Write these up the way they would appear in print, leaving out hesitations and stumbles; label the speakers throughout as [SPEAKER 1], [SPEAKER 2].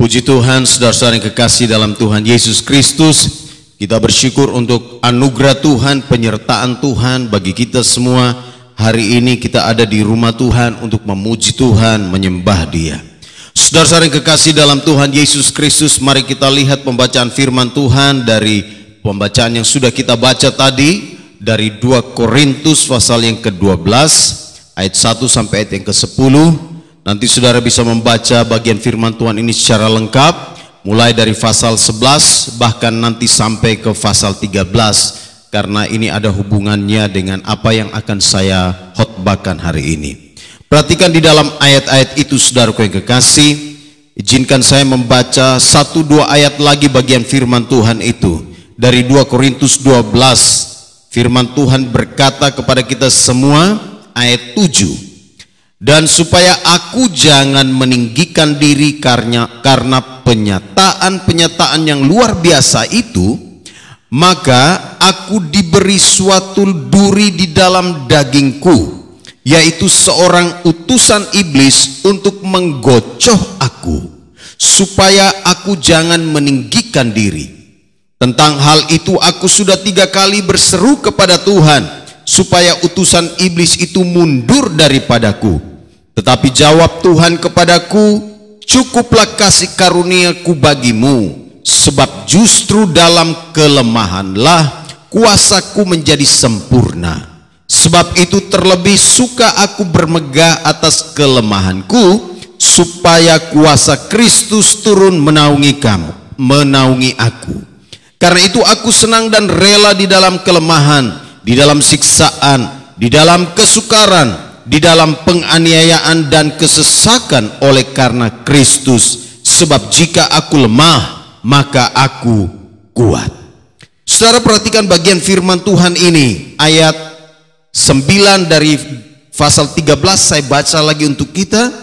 [SPEAKER 1] Puji Tuhan, saudara-saudara yang kekasih dalam Tuhan Yesus Kristus. Kita bersyukur untuk anugerah Tuhan, penyertaan Tuhan bagi kita semua. Hari ini kita ada di rumah Tuhan untuk memuji Tuhan, menyembah Dia. Saudara-saudara yang kekasih dalam Tuhan Yesus Kristus, mari kita lihat pembacaan firman Tuhan dari pembacaan yang sudah kita baca tadi, dari 2 Korintus pasal yang ke-12 ayat 1 sampai ayat yang ke-10. Nanti saudara bisa membaca bagian firman Tuhan ini secara lengkap, mulai dari pasal 11 bahkan nanti sampai ke pasal 13, karena ini ada hubungannya dengan apa yang akan saya khotbahkan hari ini. Perhatikan di dalam ayat-ayat itu, saudaraku yang kekasih. Izinkan saya membaca 1-2 ayat lagi bagian firman Tuhan itu dari 2 Korintus 12. Firman Tuhan berkata kepada kita semua, ayat 7. Dan supaya aku jangan meninggikan diri karena penyataan-penyataan yang luar biasa itu, maka aku diberi suatu duri di dalam dagingku, yaitu seorang utusan iblis untuk menggocoh aku, supaya aku jangan meninggikan diri. Tentang hal itu aku sudah 3 kali berseru kepada Tuhan, supaya utusan iblis itu mundur daripadaku. Tetapi jawab Tuhan kepadaku, cukuplah kasih karuniaku bagimu, sebab justru dalam kelemahanlah kuasaku menjadi sempurna. Sebab itu terlebih suka aku bermegah atas kelemahanku, supaya kuasa Kristus turun menaungi kamu, menaungi aku. Karena itu aku senang dan rela di dalam kelemahan, di dalam siksaan, di dalam kesukaran, di dalam penganiayaan dan kesesakan oleh karena Kristus. Sebab jika aku lemah, maka aku kuat. Saudara, perhatikan bagian firman Tuhan ini, ayat 9 dari pasal 13. Saya baca lagi untuk kita,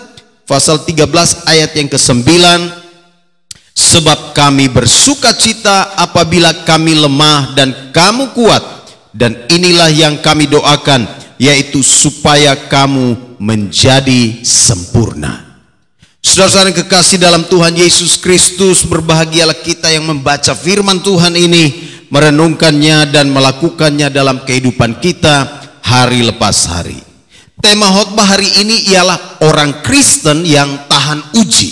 [SPEAKER 1] pasal 13 ayat yang ke-9. Sebab kami bersuka cita apabila kami lemah dan kamu kuat, dan inilah yang kami doakan, yaitu supaya kamu menjadi sempurna. Saudara-saudara yang kekasih dalam Tuhan Yesus Kristus, berbahagialah kita yang membaca firman Tuhan ini, merenungkannya dan melakukannya dalam kehidupan kita hari lepas hari. Tema khotbah hari ini ialah orang Kristen yang tahan uji.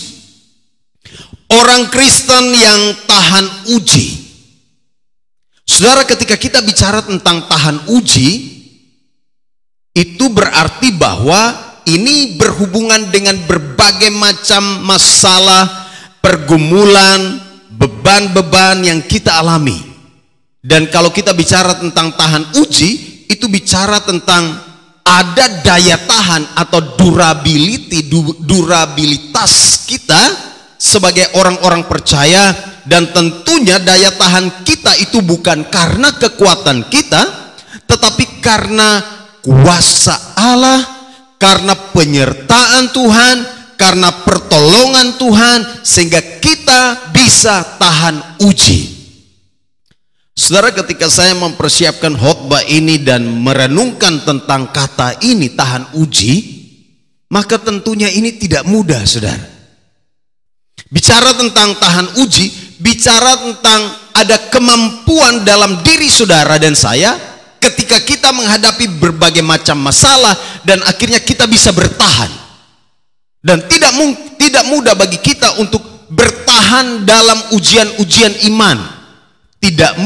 [SPEAKER 1] Orang Kristen yang tahan uji. Saudara, ketika kita bicara tentang tahan uji, itu berarti bahwa ini berhubungan dengan berbagai macam masalah, pergumulan, beban-beban yang kita alami. Dan kalau kita bicara tentang tahan uji, itu bicara tentang ada daya tahan atau durabilitas kita sebagai orang-orang percaya. Dan tentunya daya tahan kita itu bukan karena kekuatan kita, tetapi karena kuasa Allah, karena penyertaan Tuhan, karena pertolongan Tuhan, sehingga kita bisa tahan uji. Saudara, ketika saya mempersiapkan khotbah ini dan merenungkan tentang kata ini, tahan uji, maka tentunya ini tidak mudah, saudara. Bicara tentang tahan uji, bicara tentang ada kemampuan dalam diri saudara dan saya, ketika kita menghadapi berbagai macam masalah dan akhirnya kita bisa bertahan. Dan tidak mudah bagi kita untuk bertahan dalam ujian-ujian iman. Tidak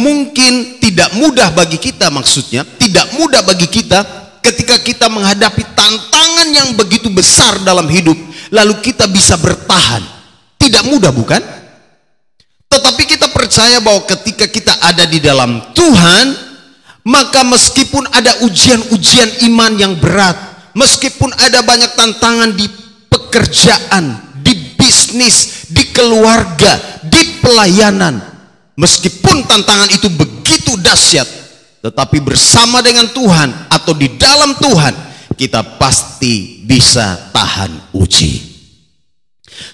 [SPEAKER 1] mudah bagi kita, maksudnya tidak mudah bagi kita ketika kita menghadapi tantangan yang begitu besar dalam hidup, lalu kita bisa bertahan. Tidak mudah, bukan? Tetapi kita percaya bahwa ketika kita ada di dalam Tuhan, maka meskipun ada ujian-ujian iman yang berat, meskipun ada banyak tantangan di pekerjaan, di bisnis, di keluarga, di pelayanan, meskipun tantangan itu begitu dahsyat, tetapi bersama dengan Tuhan atau di dalam Tuhan, kita pasti bisa tahan uji.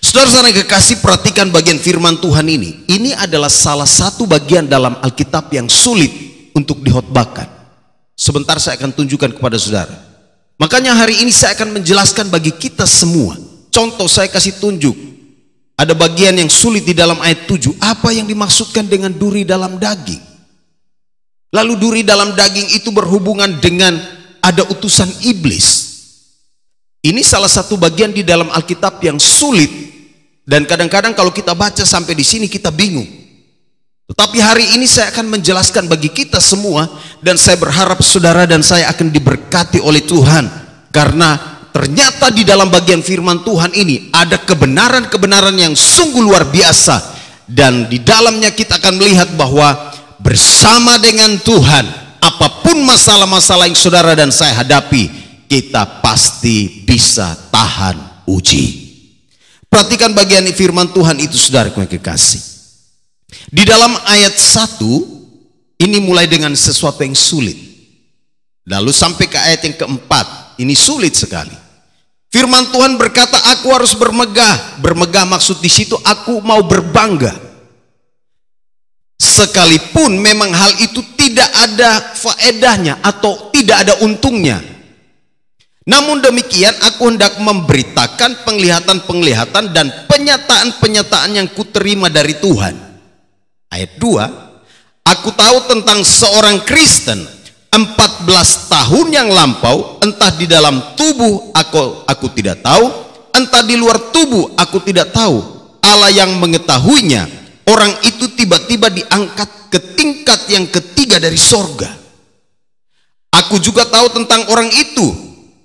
[SPEAKER 1] Saudara-saudara yang kekasih, perhatikan bagian firman Tuhan ini. Ini adalah salah satu bagian dalam Alkitab yang sulit untuk dikhotbahkan. Sebentar saya akan tunjukkan kepada saudara. Makanya hari ini saya akan menjelaskan bagi kita semua. Contoh, saya kasih tunjuk ada bagian yang sulit di dalam ayat 7. Apa yang dimaksudkan dengan duri dalam daging? Lalu duri dalam daging itu berhubungan dengan ada utusan iblis. Ini salah satu bagian di dalam Alkitab yang sulit, dan kadang-kadang kalau kita baca sampai di sini kita bingung. Tetapi hari ini saya akan menjelaskan bagi kita semua, dan saya berharap saudara dan saya akan diberkati oleh Tuhan, karena ternyata di dalam bagian firman Tuhan ini ada kebenaran-kebenaran yang sungguh luar biasa, dan di dalamnya kita akan melihat bahwa bersama dengan Tuhan, apapun masalah-masalah yang saudara dan saya hadapi, kita pasti bisa tahan uji. Perhatikan bagian firman Tuhan itu, saudara yang kekasih. Di dalam ayat 1 ini mulai dengan sesuatu yang sulit, lalu sampai ke ayat yang keempat, ini sulit sekali. Firman Tuhan berkata, aku harus bermegah. Bermegah maksud di situ aku mau berbangga. Sekalipun memang hal itu tidak ada faedahnya atau tidak ada untungnya, namun demikian aku hendak memberitakan penglihatan-penglihatan dan penyataan-penyataan yang kuterima dari Tuhan. Ayat 2, aku tahu tentang seorang Kristen 14 tahun yang lampau, entah di dalam tubuh aku tidak tahu, entah di luar tubuh aku tidak tahu. Allah yang mengetahuinya. Orang itu tiba-tiba diangkat ke tingkat yang ketiga dari sorga. Aku juga tahu tentang orang itu,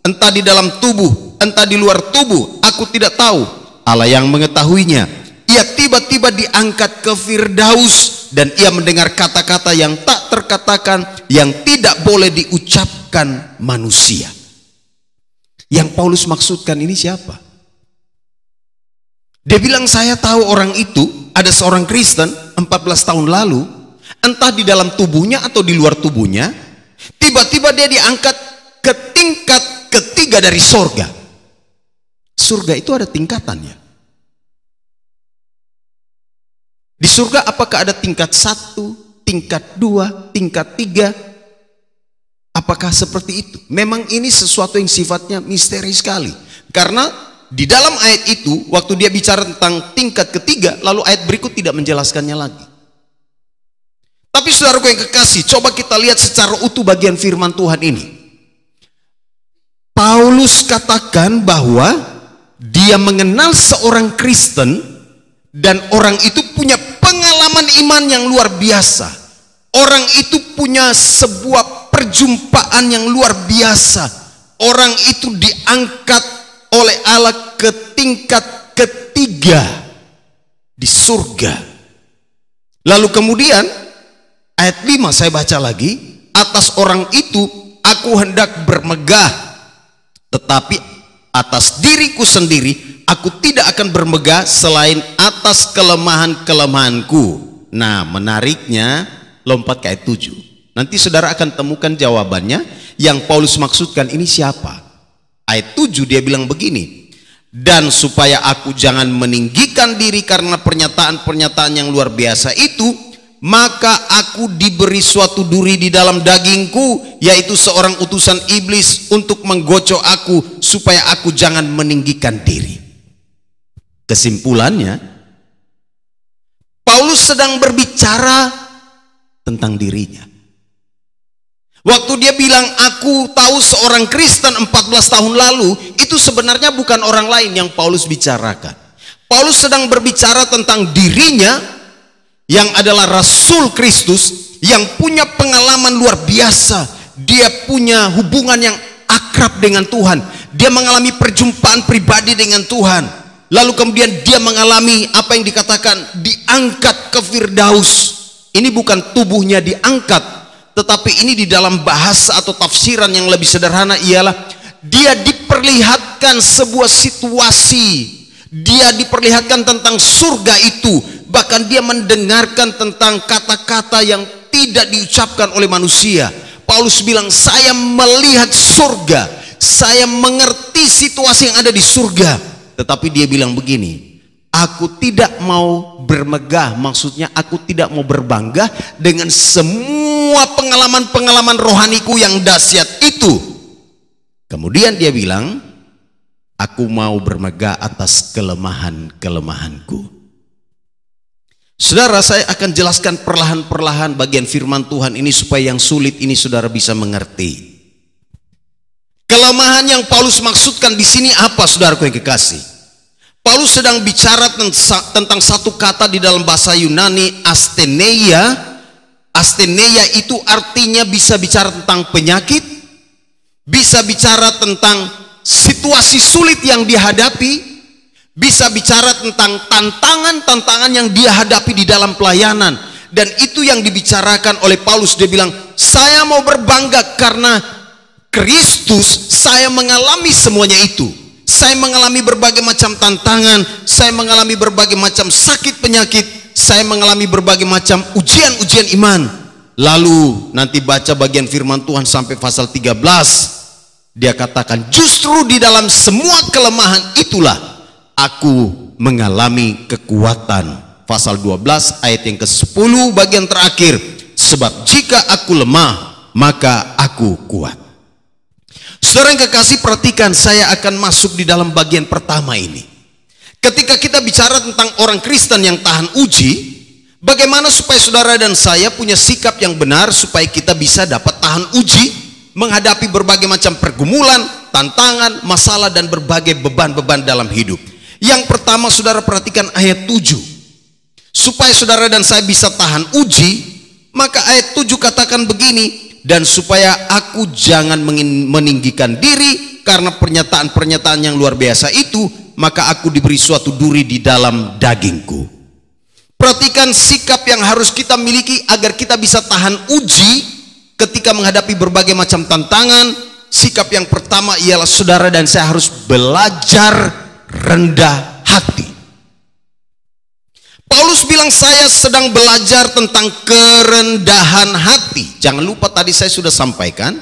[SPEAKER 1] entah di dalam tubuh, entah di luar tubuh, aku tidak tahu. Allah yang mengetahuinya. Ia tiba-tiba diangkat ke Firdaus, dan ia mendengar kata-kata yang tak terkatakan, yang tidak boleh diucapkan manusia. Yang Paulus maksudkan ini siapa? Dia bilang, saya tahu orang itu, ada seorang Kristen 14 tahun lalu, entah di dalam tubuhnya atau di luar tubuhnya, tiba-tiba dia diangkat ke tingkat ketiga dari sorga. Surga itu ada tingkatannya. Di surga apakah ada tingkat 1, tingkat 2, tingkat 3? Apakah seperti itu? Memang ini sesuatu yang sifatnya misteri sekali. Karena di dalam ayat itu, waktu dia bicara tentang tingkat ketiga, lalu ayat berikut tidak menjelaskannya lagi. Tapi saudaraku yang kekasih, coba kita lihat secara utuh bagian firman Tuhan ini. Paulus katakan bahwa dia mengenal seorang Kristen, dan orang itu punya pengalaman iman yang luar biasa. Orang itu punya sebuah perjumpaan yang luar biasa. Orang itu diangkat oleh Allah ke tingkat ketiga di surga. Lalu kemudian ayat 5 saya baca lagi, atas orang itu aku hendak bermegah, tetapi atas diriku sendiri aku tidak akan bermegah selain atas kelemahan-kelemahanku. Nah, menariknya lompat ke ayat 7. Nanti saudara akan temukan jawabannya. Yang Paulus maksudkan ini siapa? Ayat 7 dia bilang begini, dan supaya aku jangan meninggikan diri karena pernyataan-pernyataan yang luar biasa itu, maka aku diberi suatu duri di dalam dagingku, yaitu seorang utusan iblis untuk menggocok aku, supaya aku jangan meninggikan diri. Kesimpulannya, Paulus sedang berbicara tentang dirinya. Waktu dia bilang aku tahu seorang Kristen 14 tahun lalu, itu sebenarnya bukan orang lain yang Paulus bicarakan. Paulus sedang berbicara tentang dirinya yang adalah Rasul Kristus, yang punya pengalaman luar biasa. Dia punya hubungan yang akrab dengan Tuhan. Dia mengalami perjumpaan pribadi dengan Tuhan. Lalu kemudian dia mengalami apa yang dikatakan diangkat ke Firdaus. Ini bukan tubuhnya diangkat, tetapi ini di dalam bahasa atau tafsiran yang lebih sederhana ialah dia diperlihatkan sebuah situasi, dia diperlihatkan tentang surga itu, bahkan dia mendengarkan tentang kata-kata yang tidak diucapkan oleh manusia. Paulus bilang, saya melihat surga, saya mengerti situasi yang ada di surga. Tetapi dia bilang begini, aku tidak mau bermegah, maksudnya aku tidak mau berbangga dengan semua pengalaman-pengalaman rohaniku yang dahsyat itu. Kemudian dia bilang, Aku mau bermegah atas kelemahan-kelemahanku. Saudara, saya akan jelaskan perlahan-perlahan bagian firman Tuhan ini supaya yang sulit ini saudara bisa mengerti. Kelemahan yang Paulus maksudkan di sini apa, saudaraku yang kekasih? Paulus sedang bicara tentang satu kata di dalam bahasa Yunani, astheneia. Astheneia itu artinya bisa bicara tentang penyakit, bisa bicara tentang situasi sulit yang dihadapi, bisa bicara tentang tantangan-tantangan yang dia hadapi di dalam pelayanan. Dan itu yang dibicarakan oleh Paulus. Dia bilang, saya mau berbangga karena Kristus saya mengalami semuanya itu. Saya mengalami berbagai macam tantangan, saya mengalami berbagai macam sakit penyakit, saya mengalami berbagai macam ujian-ujian iman. Lalu nanti baca bagian firman Tuhan sampai pasal 13. Dia katakan, justru di dalam semua kelemahan itulah aku mengalami kekuatan. Pasal 12 ayat yang ke-10 bagian terakhir. Sebab jika aku lemah, maka aku kuat. Saudara yang kekasih, perhatikan, saya akan masuk di dalam bagian pertama ini. Ketika kita bicara tentang orang Kristen yang tahan uji, bagaimana supaya saudara dan saya punya sikap yang benar supaya kita bisa dapat tahan uji, menghadapi berbagai macam pergumulan, tantangan, masalah, dan berbagai beban-beban dalam hidup. Yang pertama, saudara perhatikan ayat 7. Supaya saudara dan saya bisa tahan uji, maka ayat 7 katakan begini, dan supaya aku jangan meninggikan diri karena pernyataan-pernyataan yang luar biasa itu, maka aku diberi suatu duri di dalam dagingku. Perhatikan sikap yang harus kita miliki agar kita bisa tahan uji ketika menghadapi berbagai macam tantangan. Sikap yang pertama ialah saudara dan saya harus belajar rendah hati. Paulus bilang, saya sedang belajar tentang kerendahan hati. Jangan lupa tadi saya sudah sampaikan,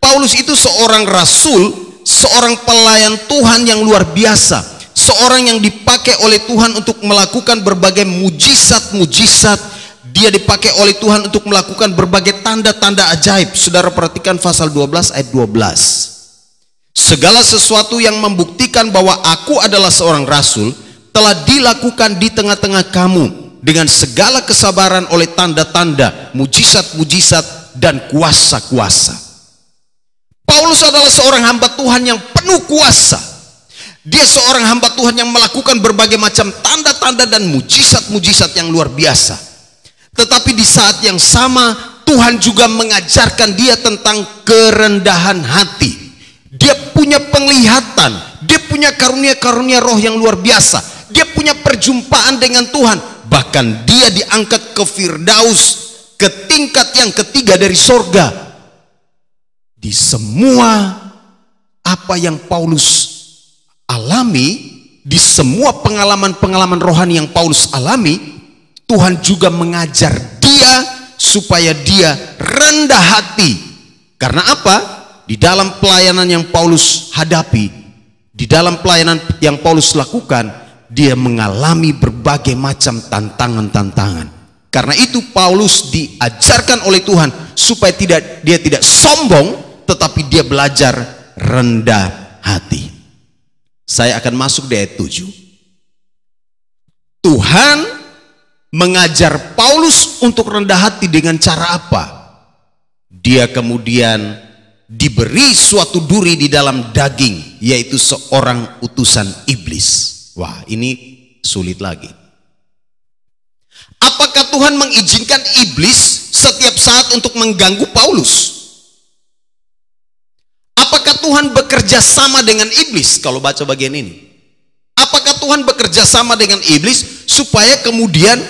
[SPEAKER 1] Paulus itu seorang rasul, seorang pelayan Tuhan yang luar biasa, seorang yang dipakai oleh Tuhan untuk melakukan berbagai mujizat-mujizat. Dia dipakai oleh Tuhan untuk melakukan berbagai tanda-tanda ajaib. Saudara perhatikan pasal 12 ayat 12. Segala sesuatu yang membuktikan bahwa aku adalah seorang rasul telah dilakukan di tengah-tengah kamu dengan segala kesabaran oleh tanda-tanda, mujizat-mujizat, dan kuasa-kuasa. Paulus adalah seorang hamba Tuhan yang penuh kuasa. Dia seorang hamba Tuhan yang melakukan berbagai macam tanda-tanda dan mujizat-mujizat yang luar biasa. Tetapi di saat yang sama, Tuhan juga mengajarkan dia tentang kerendahan hati. Dia punya penglihatan, dia punya karunia-karunia roh yang luar biasa. Dia punya perjumpaan dengan Tuhan. Bahkan dia diangkat ke Firdaus, ke tingkat yang ketiga dari sorga. Di semua apa yang Paulus alami, di semua pengalaman-pengalaman rohani yang Paulus alami, Tuhan juga mengajar dia supaya dia rendah hati. Karena apa? Di dalam pelayanan yang Paulus hadapi, di dalam pelayanan yang Paulus lakukan, dia mengalami berbagai macam tantangan-tantangan. Karena itu Paulus diajarkan oleh Tuhan supaya dia tidak sombong, tetapi dia belajar rendah hati. Saya akan masuk di ayat 7. Tuhan mengajar Paulus untuk rendah hati dengan cara apa? Dia kemudian diberi suatu duri di dalam daging, yaitu seorang utusan iblis. Wah, ini sulit lagi. Apakah Tuhan mengizinkan iblis setiap saat untuk mengganggu Paulus? Apakah Tuhan bekerja sama dengan iblis? Kalau baca bagian ini, apakah Tuhan bekerja sama dengan iblis supaya kemudian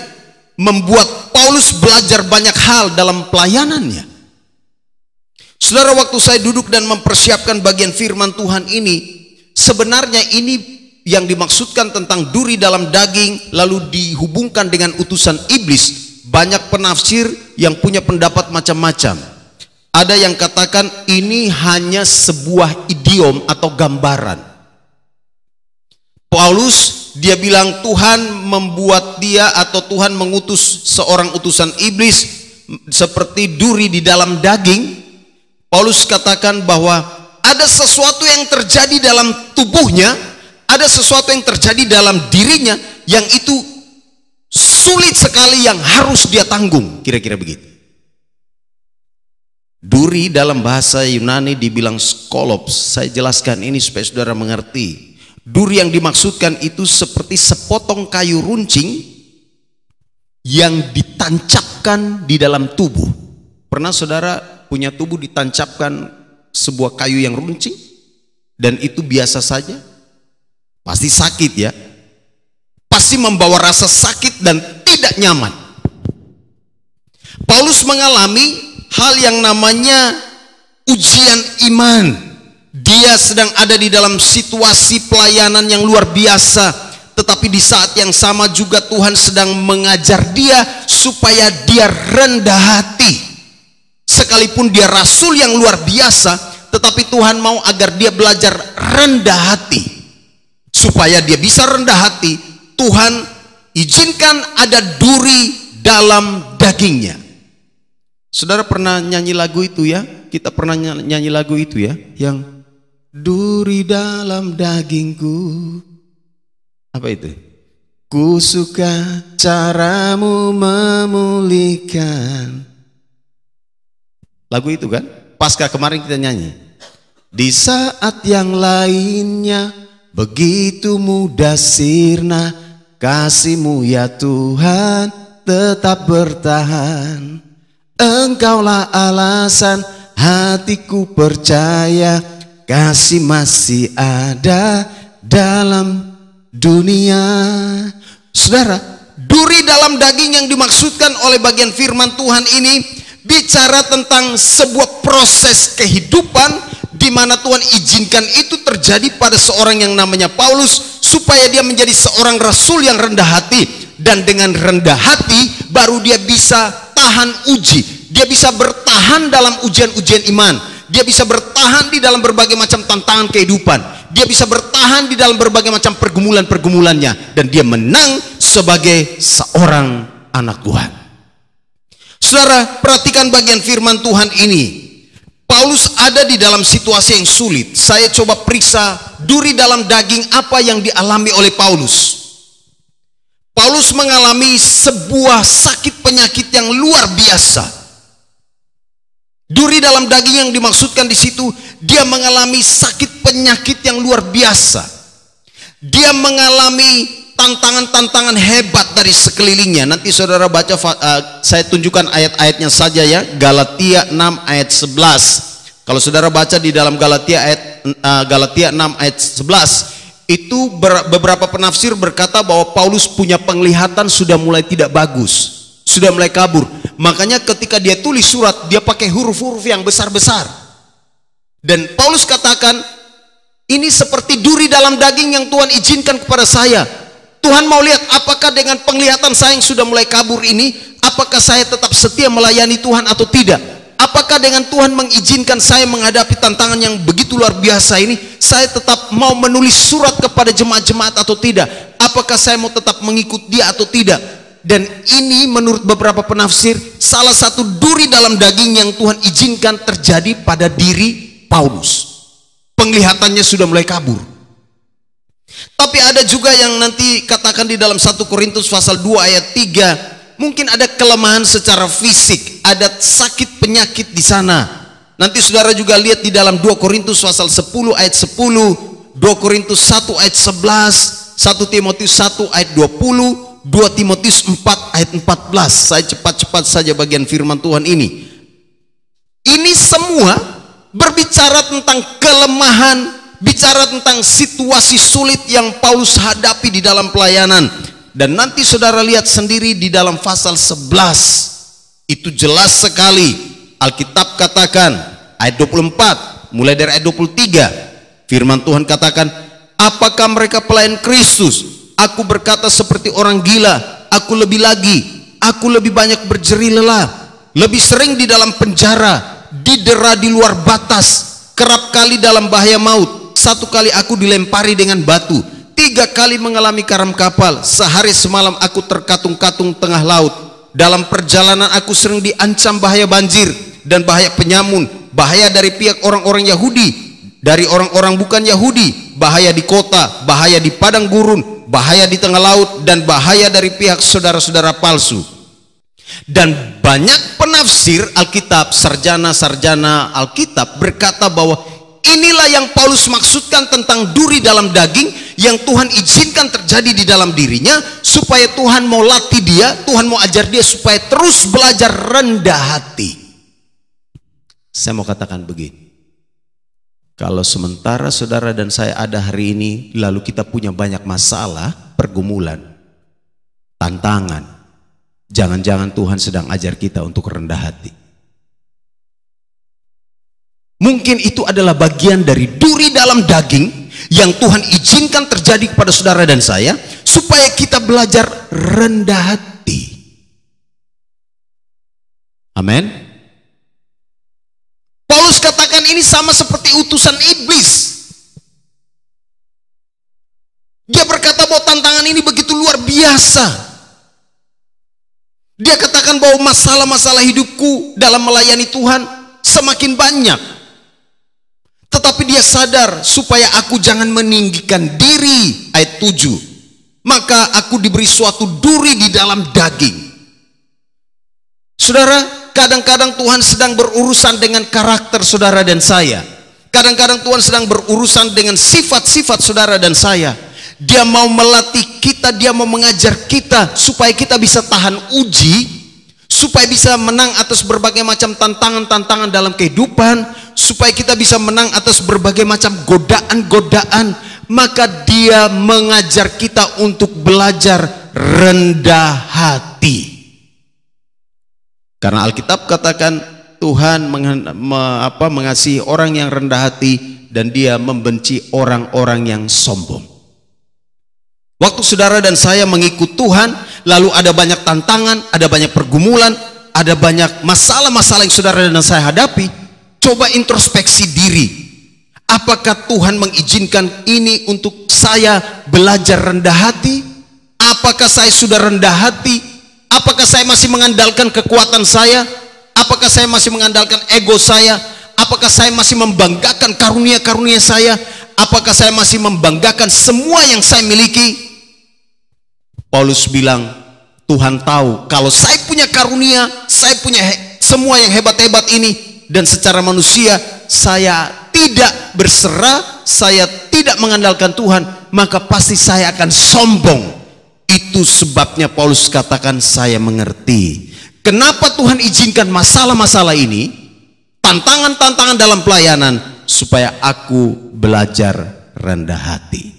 [SPEAKER 1] membuat Paulus belajar banyak hal dalam pelayanannya? Saudara, waktu saya duduk dan mempersiapkan bagian firman Tuhan ini, sebenarnya ini yang dimaksudkan tentang duri dalam daging lalu dihubungkan dengan utusan iblis. Banyak penafsir yang punya pendapat macam-macam. Ada yang katakan ini hanya sebuah idiom atau gambaran. Paulus, dia bilang Tuhan membuat dia atau Tuhan mengutus seorang utusan iblis seperti duri di dalam daging. Paulus katakan bahwa ada sesuatu yang terjadi dalam tubuhnya, ada sesuatu yang terjadi dalam dirinya yang itu sulit sekali, yang harus dia tanggung. Kira-kira begitu. Duri dalam bahasa Yunani dibilang skolops. Saya jelaskan ini supaya saudara mengerti. Duri yang dimaksudkan itu seperti sepotong kayu runcing yang ditancapkan di dalam tubuh. Pernah saudara punya tubuh ditancapkan sebuah kayu yang runcing dan itu biasa saja? Pasti sakit ya. Pasti membawa rasa sakit dan tidak nyaman. Paulus mengalami hal yang namanya ujian iman. Dia sedang ada di dalam situasi pelayanan yang luar biasa. Tetapi di saat yang sama juga Tuhan sedang mengajar dia supaya dia rendah hati. Sekalipun dia rasul yang luar biasa, tetapi Tuhan mau agar dia belajar rendah hati. Supaya dia bisa rendah hati, Tuhan izinkan ada duri dalam dagingnya. Saudara pernah nyanyi lagu itu ya? Kita pernah nyanyi lagu itu ya? Yang duri dalam dagingku. Apa itu? Ku suka caramu memulihkan. Lagu itu kan? Pasca kemarin kita nyanyi. Di saat yang lainnya begitu mudah sirna, kasih-Mu ya Tuhan tetap bertahan. Engkaulah alasan hatiku percaya, kasih masih ada dalam dunia. Saudara, duri dalam daging yang dimaksudkan oleh bagian firman Tuhan ini bicara tentang sebuah proses kehidupan di mana Tuhan izinkan itu terjadi pada seorang yang namanya Paulus supaya dia menjadi seorang rasul yang rendah hati, dan dengan rendah hati baru dia bisa tahan uji. Dia bisa bertahan dalam ujian-ujian iman. Dia bisa bertahan di dalam berbagai macam tantangan kehidupan. Dia bisa bertahan di dalam berbagai macam pergumulan-pergumulannya, dan dia menang sebagai seorang anak Tuhan. Saudara, perhatikan bagian firman Tuhan ini. Paulus ada di dalam situasi yang sulit. Saya coba periksa duri dalam daging apa yang dialami oleh Paulus. Paulus mengalami sebuah sakit penyakit yang luar biasa. Duri dalam daging yang dimaksudkan di situ, dia mengalami sakit penyakit yang luar biasa. Dia mengalami tantangan-tantangan hebat dari sekelilingnya. Nanti saudara baca, saya tunjukkan ayat-ayatnya saja ya. Galatia 6 ayat 11. Kalau saudara baca di dalam Galatia 6 ayat 11, itu beberapa penafsir berkata bahwa Paulus punya penglihatan sudah mulai tidak bagus, sudah mulai kabur. Makanya ketika dia tulis surat, dia pakai huruf-huruf yang besar-besar. Dan Paulus katakan, ini seperti duri dalam daging yang Tuhan izinkan kepada saya. Tuhan mau lihat apakah dengan penglihatan saya yang sudah mulai kabur ini, apakah saya tetap setia melayani Tuhan atau tidak. Apakah dengan Tuhan mengizinkan saya menghadapi tantangan yang begitu luar biasa ini, saya tetap mau menulis surat kepada jemaat-jemaat atau tidak. Apakah saya mau tetap mengikut dia atau tidak. Dan ini menurut beberapa penafsir salah satu duri dalam daging yang Tuhan izinkan terjadi pada diri Paulus. Penglihatannya sudah mulai kabur. Tapi ada juga yang nanti katakan di dalam 1 Korintus pasal 2 ayat 3, mungkin ada kelemahan secara fisik, ada sakit penyakit di sana. Nanti saudara juga lihat di dalam 2 Korintus pasal 10 ayat 10, 2 Korintus 1 ayat 11, 1 Timotius 1 ayat 20, 2 Timotius 4 ayat 14. Saya cepat-cepat saja bagian firman Tuhan ini. Ini semua berbicara tentang kelemahan, bicara tentang situasi sulit yang Paulus hadapi di dalam pelayanan. Dan nanti saudara lihat sendiri di dalam pasal 11, itu jelas sekali Alkitab katakan ayat 24 mulai dari ayat 23, firman Tuhan katakan, apakah mereka pelayan Kristus? Aku berkata seperti orang gila, aku lebih lagi, aku lebih banyak berjerih lelah, lebih sering di dalam penjara, didera di luar batas, kerap kali dalam bahaya maut. 1 kali aku dilempari dengan batu, 3 kali mengalami karam kapal, sehari semalam aku terkatung-katung tengah laut. Dalam perjalanan aku sering diancam bahaya banjir dan bahaya penyamun, bahaya dari pihak orang-orang Yahudi dari orang-orang bukan Yahudi, bahaya di kota, bahaya di padang gurun, bahaya di tengah laut, dan bahaya dari pihak saudara-saudara palsu. Dan banyak penafsir Alkitab, sarjana-sarjana Alkitab berkata bahwa inilah yang Paulus maksudkan tentang duri dalam daging yang Tuhan izinkan terjadi di dalam dirinya, supaya Tuhan mau latih dia, Tuhan mau ajar dia supaya terus belajar rendah hati. Saya mau katakan begini, kalau sementara saudara dan saya ada hari ini, lalu kita punya banyak masalah, pergumulan, tantangan, jangan-jangan Tuhan sedang ajar kita untuk rendah hati. Mungkin itu adalah bagian dari duri dalam daging yang Tuhan izinkan terjadi kepada saudara dan saya, supaya kita belajar rendah hati. Amin. Paulus katakan ini sama seperti utusan iblis. Dia berkata bahwa tantangan ini begitu luar biasa. Dia katakan bahwa masalah-masalah hidupku dalam melayani Tuhan semakin banyak. Tetapi dia sadar supaya aku jangan meninggikan diri. Ayat 7. Maka aku diberi suatu duri di dalam daging. Saudara, kadang-kadang Tuhan sedang berurusan dengan karakter saudara dan saya. Kadang-kadang Tuhan sedang berurusan dengan sifat-sifat saudara dan saya. Dia mau melatih kita, dia mau mengajar kita supaya kita bisa tahan uji, supaya bisa menang atas berbagai macam tantangan-tantangan dalam kehidupan, supaya kita bisa menang atas berbagai macam godaan-godaan. Maka dia mengajar kita untuk belajar rendah hati. Karena Alkitab katakan Tuhan mengasihi orang yang rendah hati, dan dia membenci orang-orang yang sombong. Waktu saudara dan saya mengikut Tuhan, lalu ada banyak tantangan, ada banyak pergumulan, ada banyak masalah-masalah yang saudara dan saya hadapi. Coba introspeksi diri. Apakah Tuhan mengizinkan ini untuk saya belajar rendah hati? Apakah saya sudah rendah hati? Apakah saya masih mengandalkan kekuatan saya? Apakah saya masih mengandalkan ego saya? Apakah saya masih membanggakan karunia-karunia saya? Apakah saya masih membanggakan semua yang saya miliki? Paulus bilang, Tuhan tahu kalau saya punya karunia, saya punya semua yang hebat-hebat ini, dan secara manusia saya tidak berserah, saya tidak mengandalkan Tuhan, maka pasti saya akan sombong. Itu sebabnya Paulus katakan, saya mengerti kenapa Tuhan izinkan masalah-masalah ini, tantangan-tantangan dalam pelayanan, supaya aku belajar rendah hati.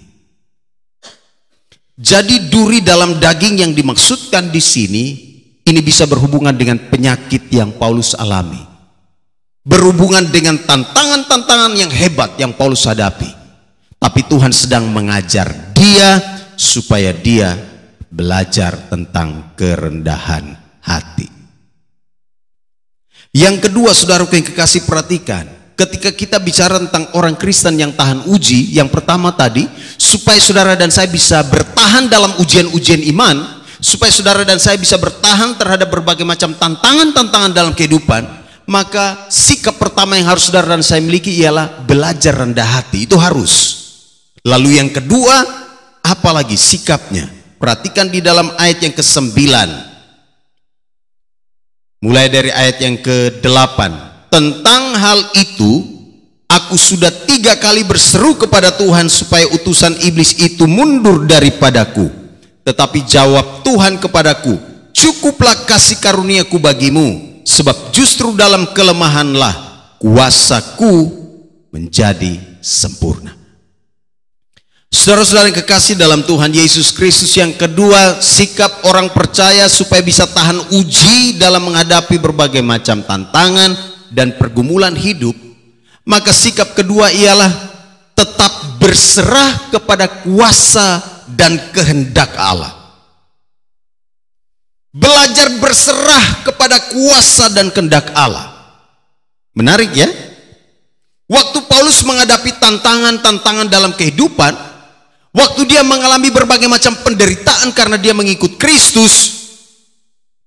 [SPEAKER 1] Jadi duri dalam daging yang dimaksudkan di sini, ini bisa berhubungan dengan penyakit yang Paulus alami, berhubungan dengan tantangan-tantangan yang hebat yang Paulus hadapi. Tapi Tuhan sedang mengajar dia supaya dia belajar tentang kerendahan hati. Yang kedua, saudaraku yang kekasih, perhatikan, ketika kita bicara tentang orang Kristen yang tahan uji, yang pertama tadi, supaya saudara dan saya bisa bertahan dalam ujian-ujian iman, supaya saudara dan saya bisa bertahan terhadap berbagai macam tantangan-tantangan dalam kehidupan, maka sikap pertama yang harus saudara dan saya miliki ialah belajar rendah hati. Itu harus. Lalu yang kedua, apalagi sikapnya? Perhatikan di dalam ayat yang ke-9, mulai dari ayat yang ke-8. Tentang hal itu, aku sudah 3 kali berseru kepada Tuhan supaya utusan iblis itu mundur daripadaku. Tetapi jawab Tuhan kepadaku, cukuplah kasih karuniaku bagimu, sebab justru dalam kelemahanlah kuasaku menjadi sempurna. Saudara-saudara yang kekasih dalam Tuhan Yesus Kristus, yang kedua, sikap orang percaya supaya bisa tahan uji dalam menghadapi berbagai macam tantangan dan pergumulan hidup, maka sikap kedua ialah tetap berserah kepada kuasa dan kehendak Allah. Belajar berserah kepada kuasa dan kehendak Allah. Menarik ya? Waktu Paulus menghadapi tantangan-tantangan dalam kehidupan, waktu dia mengalami berbagai macam penderitaan karena dia mengikut Kristus,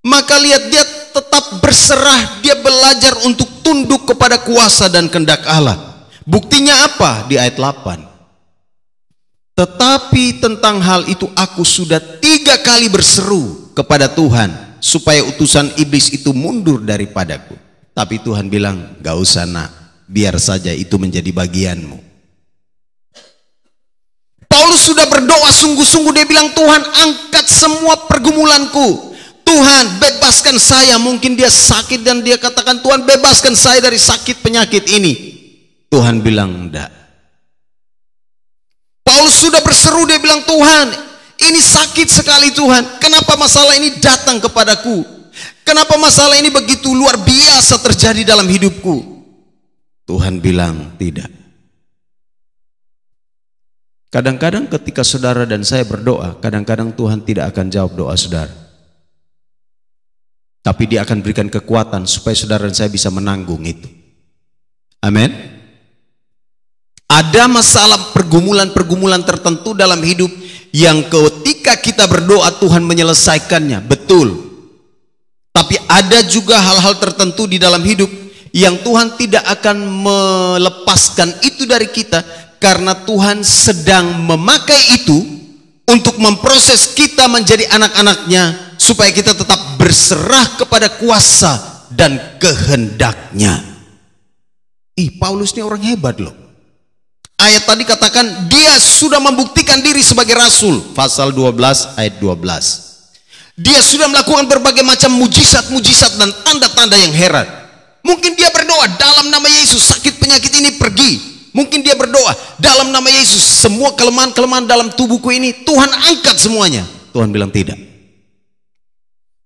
[SPEAKER 1] maka lihat, dia tetap berserah, dia belajar untuk tunduk kepada kuasa dan kehendak Allah. Buktinya apa? Di ayat 8. Tetapi tentang hal itu aku sudah 3 kali berseru kepada Tuhan supaya utusan iblis itu mundur daripadaku. Tapi Tuhan bilang, gak usah nak, biar saja itu menjadi bagianmu. Paulus sudah berdoa sungguh-sungguh, dia bilang, Tuhan angkat semua pergumulanku. Tuhan bebaskan saya. Mungkin dia sakit dan dia katakan, Tuhan bebaskan saya dari sakit penyakit ini. Tuhan bilang, enggak. Paulus sudah berseru, dia bilang, Tuhan ini sakit sekali Tuhan. Kenapa masalah ini datang kepadaku? Kenapa masalah ini begitu luar biasa terjadi dalam hidupku? Tuhan bilang, tidak. Kadang-kadang ketika saudara dan saya berdoa, kadang-kadang Tuhan tidak akan jawab doa saudara. Tapi dia akan berikan kekuatan supaya saudara dan saya bisa menanggung itu. Amin. Ada masalah pergumulan-pergumulan tertentu dalam hidup yang ketika kita berdoa Tuhan menyelesaikannya, betul. Tapi ada juga hal-hal tertentu di dalam hidup yang Tuhan tidak akan melepaskan itu dari kita, karena Tuhan sedang memakai itu untuk memproses kita menjadi anak-anaknya, supaya kita tetap berserah kepada kuasa dan kehendaknya. Paulus ini orang hebat loh. Ayat tadi katakan dia sudah membuktikan diri sebagai rasul, pasal 12 ayat 12. Dia sudah melakukan berbagai macam mujizat-mujizat dan tanda-tanda yang heran. Mungkin dia berdoa, dalam nama Yesus sakit penyakit ini pergi. Mungkin dia berdoa, dalam nama Yesus semua kelemahan-kelemahan dalam tubuhku ini Tuhan angkat semuanya. Tuhan bilang tidak.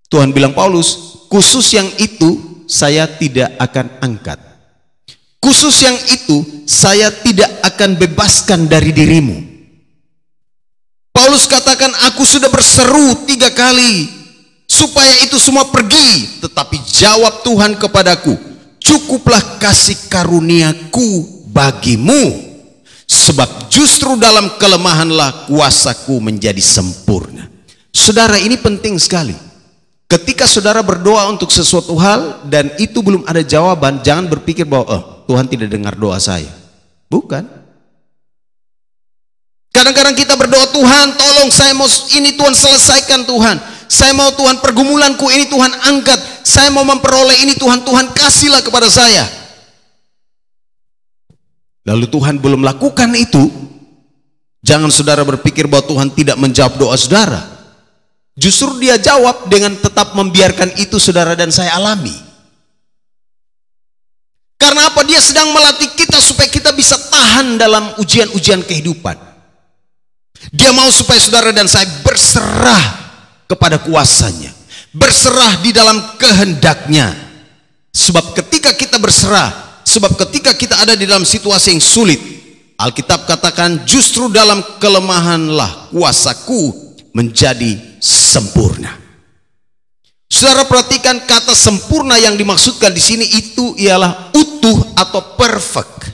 [SPEAKER 1] Tuhan bilang, Paulus, khusus yang itu saya tidak akan angkat. Khusus yang itu saya tidak akan bebaskan dari dirimu. Paulus katakan, aku sudah berseru 3 kali supaya itu semua pergi. Tetapi jawab Tuhan kepadaku, cukuplah kasih karuniaku bagimu, sebab justru dalam kelemahanlah kuasaku menjadi sempurna. Saudara, ini penting sekali. Ketika saudara berdoa untuk sesuatu hal dan itu belum ada jawaban, jangan berpikir bahwa Tuhan tidak dengar doa saya. Bukan. Kadang-kadang kita berdoa, Tuhan tolong saya mau ini, Tuhan selesaikan Tuhan. Saya mau Tuhan pergumulanku ini Tuhan angkat. Saya mau memperoleh ini Tuhan, Tuhan kasihlah kepada saya. Lalu Tuhan belum lakukan itu. Jangan saudara berpikir bahwa Tuhan tidak menjawab doa saudara. Justru dia jawab dengan tetap membiarkan itu saudara dan saya alami. Karena apa? Dia sedang melatih kita supaya kita bisa tahan dalam ujian-ujian kehidupan. Dia mau supaya saudara dan saya berserah kepada kuasanya, berserah di dalam kehendaknya. Sebab ketika kita berserah, sebab ketika kita ada di dalam situasi yang sulit, Alkitab katakan justru dalam kelemahanlah kuasaku menjadi sempurna. Saudara perhatikan kata sempurna yang dimaksudkan di sini itu ialah utuh atau perfect.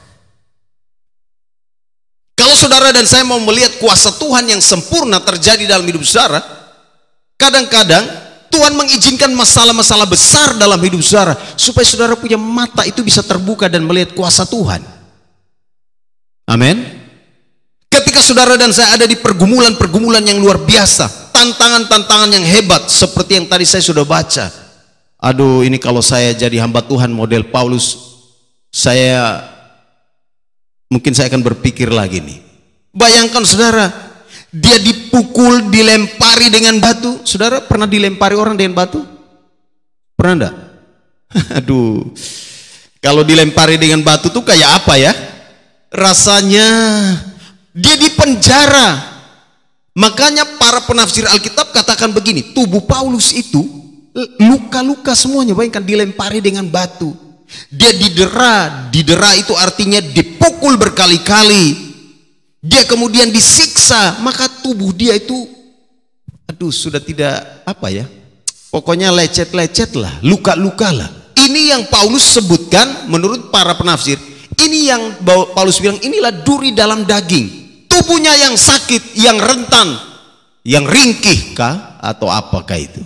[SPEAKER 1] Kalau saudara dan saya mau melihat kuasa Tuhan yang sempurna terjadi dalam hidup saudara, kadang-kadang Tuhan mengizinkan masalah-masalah besar dalam hidup saudara supaya saudara punya mata itu bisa terbuka dan melihat kuasa Tuhan. Amin. Ketika saudara dan saya ada di pergumulan-pergumulan yang luar biasa, tantangan-tantangan yang hebat seperti yang tadi saya sudah baca. Aduh, ini kalau saya jadi hamba Tuhan model Paulus, mungkin saya akan berpikir lagi nih. Bayangkan saudara, dia dipukul, dilempari dengan batu. Saudara pernah dilempari orang dengan batu? Pernah enggak? Aduh, kalau dilempari dengan batu tuh kayak apa ya? Rasanya dia dipenjara. Makanya para penafsir Alkitab katakan begini, tubuh Paulus itu luka-luka semuanya. Bayangkan dilempari dengan batu. Dia didera itu artinya dipukul berkali-kali. Dia kemudian disiksa, maka tubuh dia itu sudah tidak pokoknya lecet-lecet lah, luka-luka lah. Ini yang Paulus sebutkan menurut para penafsir. Ini yang Paulus bilang, inilah duri dalam daging. Tubuhnya yang sakit, yang rentan, yang ringkih kah atau apakah itu?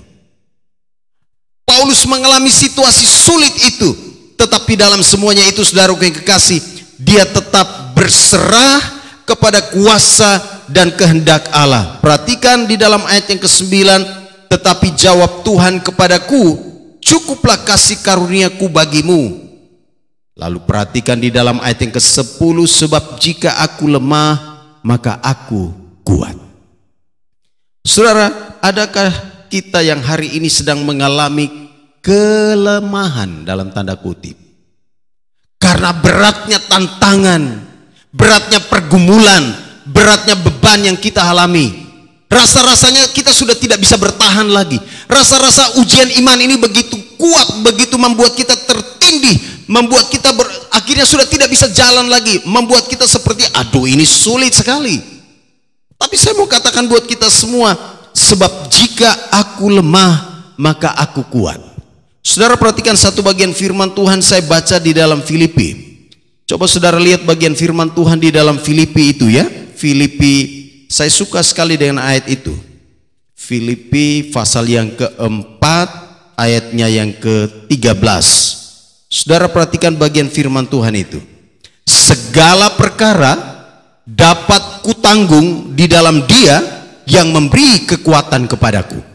[SPEAKER 1] Paulus mengalami situasi sulit itu, tetapi dalam semuanya itu saudara yang kekasih, dia tetap berserah kepada kuasa dan kehendak Allah. Perhatikan di dalam ayat yang ke-9, tetapi jawab Tuhan kepadaku, cukuplah kasih karuniaku bagimu. Lalu perhatikan di dalam ayat yang ke-10, sebab jika aku lemah maka aku kuat. Saudara, adakah kita yang hari ini sedang mengalami kelemahan dalam tanda kutip? Karena beratnya tantangan, beratnya pergumulan, beratnya beban yang kita alami. Rasa-rasanya kita sudah tidak bisa bertahan lagi. Rasa-rasa ujian iman ini begitu kuat, begitu membuat kita tertindih, membuat kita akhirnya sudah tidak bisa jalan lagi, membuat kita seperti aduh ini sulit sekali. Tapi saya mau katakan buat kita semua, sebab jika aku lemah maka aku kuat. Saudara perhatikan satu bagian firman Tuhan, saya baca di dalam Filipi. Coba saudara lihat bagian firman Tuhan di dalam Filipi itu ya. Filipi, saya suka sekali dengan ayat itu. Filipi pasal yang keempat, ayatnya yang ke-13. Saudara perhatikan bagian firman Tuhan itu. Segala perkara dapat kutanggung di dalam Dia yang memberi kekuatan kepadaku.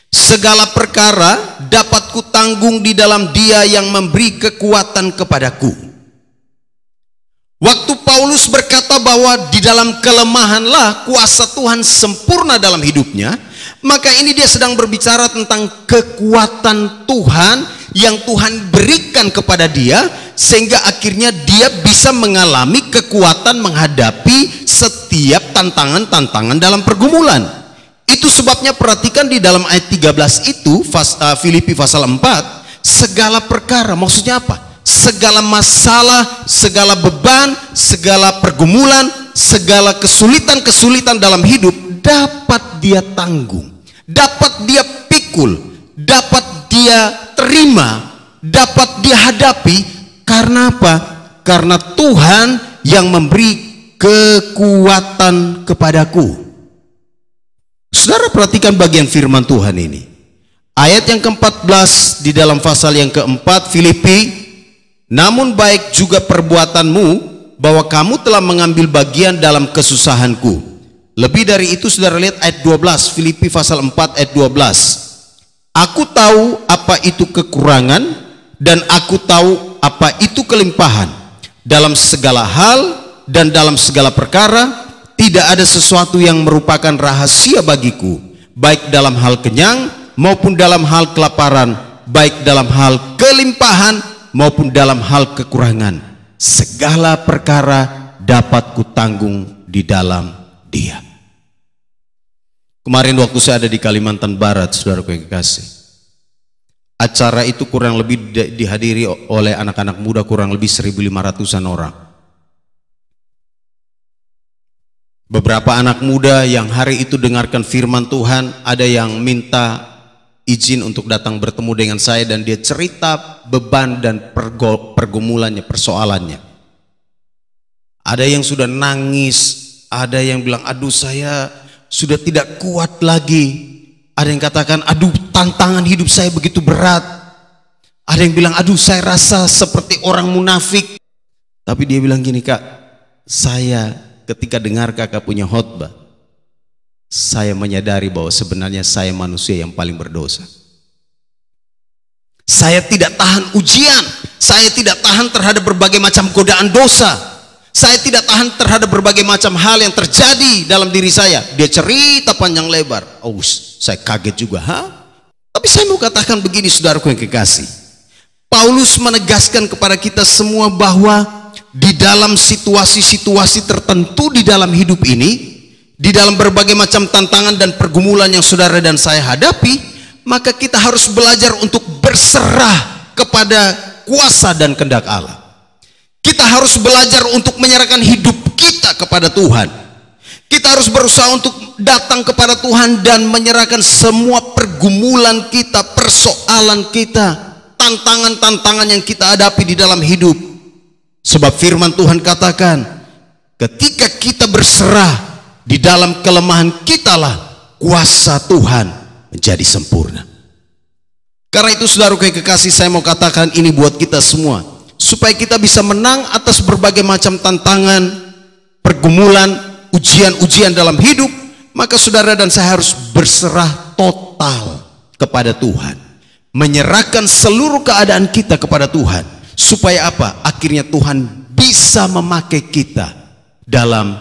[SPEAKER 1] Segala perkara dapat kutanggung di dalam Dia yang memberi kekuatan kepadaku. Waktu Paulus berkata bahwa di dalam kelemahanlah kuasa Tuhan sempurna dalam hidupnya, maka ini dia sedang berbicara tentang kekuatan Tuhan yang Tuhan berikan kepada dia, sehingga akhirnya dia bisa mengalami kekuatan menghadapi setiap tantangan-tantangan dalam pergumulan. Itu sebabnya perhatikan di dalam ayat 13 itu, Filipi pasal 4, segala perkara, maksudnya apa? Segala masalah, segala beban, segala pergumulan, segala kesulitan-kesulitan dalam hidup dapat dia tanggung, dapat dia pikul, dapat dia terima, dapat dia hadapi. Karena apa? Karena Tuhan yang memberi kekuatan kepadaku. Saudara perhatikan bagian firman Tuhan ini. Ayat yang ke-14 di dalam pasal yang keempat Filipi, namun baik juga perbuatanmu bahwa kamu telah mengambil bagian dalam kesusahanku. Lebih dari itu saudara lihat ayat 12, Filipi pasal 4 ayat 12. Aku tahu apa itu kekurangan dan aku tahu apa itu kelimpahan. Dalam segala hal dan dalam segala perkara tidak ada sesuatu yang merupakan rahasia bagiku, baik dalam hal kenyang maupun dalam hal kelaparan, baik dalam hal kelimpahan maupun dalam hal kekurangan. Segala perkara dapat kutanggung di dalam Dia. Kemarin waktu saya ada di Kalimantan Barat, saudaraku yang kekasih, acara itu kurang lebih dihadiri oleh anak-anak muda kurang lebih 1.500-an orang. Beberapa anak muda yang hari itu dengarkan firman Tuhan, ada yang minta izin untuk datang bertemu dengan saya dan dia cerita beban dan pergumulannya, persoalannya. Ada yang sudah nangis, ada yang bilang aduh saya sudah tidak kuat lagi. Ada yang katakan aduh tantangan hidup saya begitu berat. Ada yang bilang aduh saya rasa seperti orang munafik. Tapi dia bilang gini, Kak, saya ketika dengar kakak punya khotbah, saya menyadari bahwa sebenarnya saya manusia yang paling berdosa. Saya tidak tahan ujian, saya tidak tahan terhadap berbagai macam godaan dosa, saya tidak tahan terhadap berbagai macam hal yang terjadi dalam diri saya. Dia cerita panjang lebar. Oh, saya kaget juga, Tapi saya mau katakan begini, saudaraku yang kekasih, Paulus menegaskan kepada kita semua bahwa di dalam situasi-situasi tertentu di dalam hidup ini, di dalam berbagai macam tantangan dan pergumulan yang saudara dan saya hadapi, maka kita harus belajar untuk berserah kepada kuasa dan kehendak Allah. Kita harus belajar untuk menyerahkan hidup kita kepada Tuhan. Kita harus berusaha untuk datang kepada Tuhan dan menyerahkan semua pergumulan kita, persoalan kita, tantangan-tantangan yang kita hadapi di dalam hidup. Sebab firman Tuhan katakan, ketika kita berserah di dalam kelemahan kitalah kuasa Tuhan menjadi sempurna. Karena itu saudaraku yang kekasih, saya mau katakan ini buat kita semua. supaya kita bisa menang atas berbagai macam tantangan, pergumulan, ujian-ujian dalam hidup, maka saudara dan saya harus berserah total kepada Tuhan, menyerahkan seluruh keadaan kita kepada Tuhan, supaya apa? Akhirnya Tuhan bisa memakai kita dalam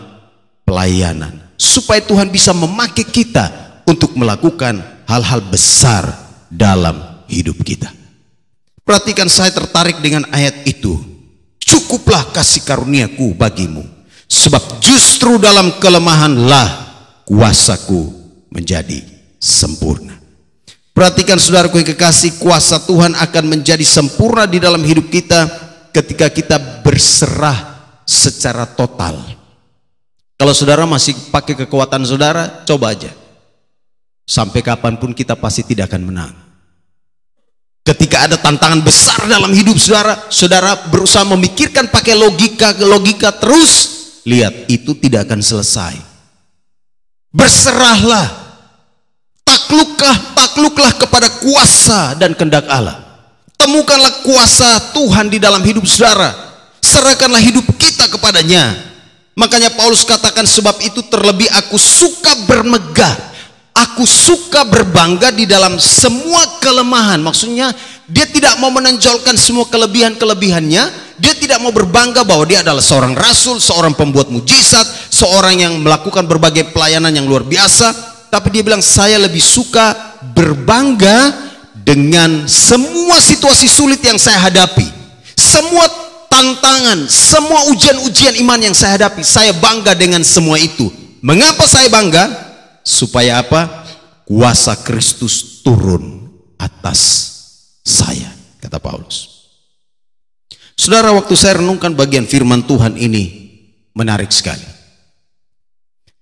[SPEAKER 1] pelayanan, supaya Tuhan bisa memakai kita untuk melakukan hal-hal besar dalam hidup kita. Perhatikan, saya tertarik dengan ayat itu. Cukuplah kasih karuniaku bagimu, sebab justru dalam kelemahanlah kuasaku menjadi sempurna. Perhatikan saudaraku yang kekasih, kuasa Tuhan akan menjadi sempurna di dalam hidup kita ketika kita berserah secara total. Kalau saudara masih pakai kekuatan saudara, coba aja. Sampai kapanpun kita pasti tidak akan menang. Ketika ada tantangan besar dalam hidup saudara, saudara berusaha memikirkan pakai logika terus, lihat itu tidak akan selesai. Berserahlah, takluklah kepada kuasa dan kehendak Allah. Temukanlah kuasa Tuhan di dalam hidup saudara, serahkanlah hidup kita kepadanya. Makanya Paulus katakan, sebab itu terlebih aku suka bermegah, aku suka berbangga di dalam semua kelemahan. Maksudnya dia tidak mau menonjolkan semua kelebihan-kelebihannya. Dia tidak mau berbangga bahwa dia adalah seorang rasul, seorang pembuat mujizat, seorang yang melakukan berbagai pelayanan yang luar biasa. Tapi dia bilang, saya lebih suka berbangga dengan semua situasi sulit yang saya hadapi, semua tantangan, semua ujian-ujian iman yang saya hadapi. Saya bangga dengan semua itu. Mengapa saya bangga? Supaya apa? Kuasa Kristus turun atas saya, kata Paulus. Saudara, waktu saya renungkan bagian firman Tuhan ini, menarik sekali.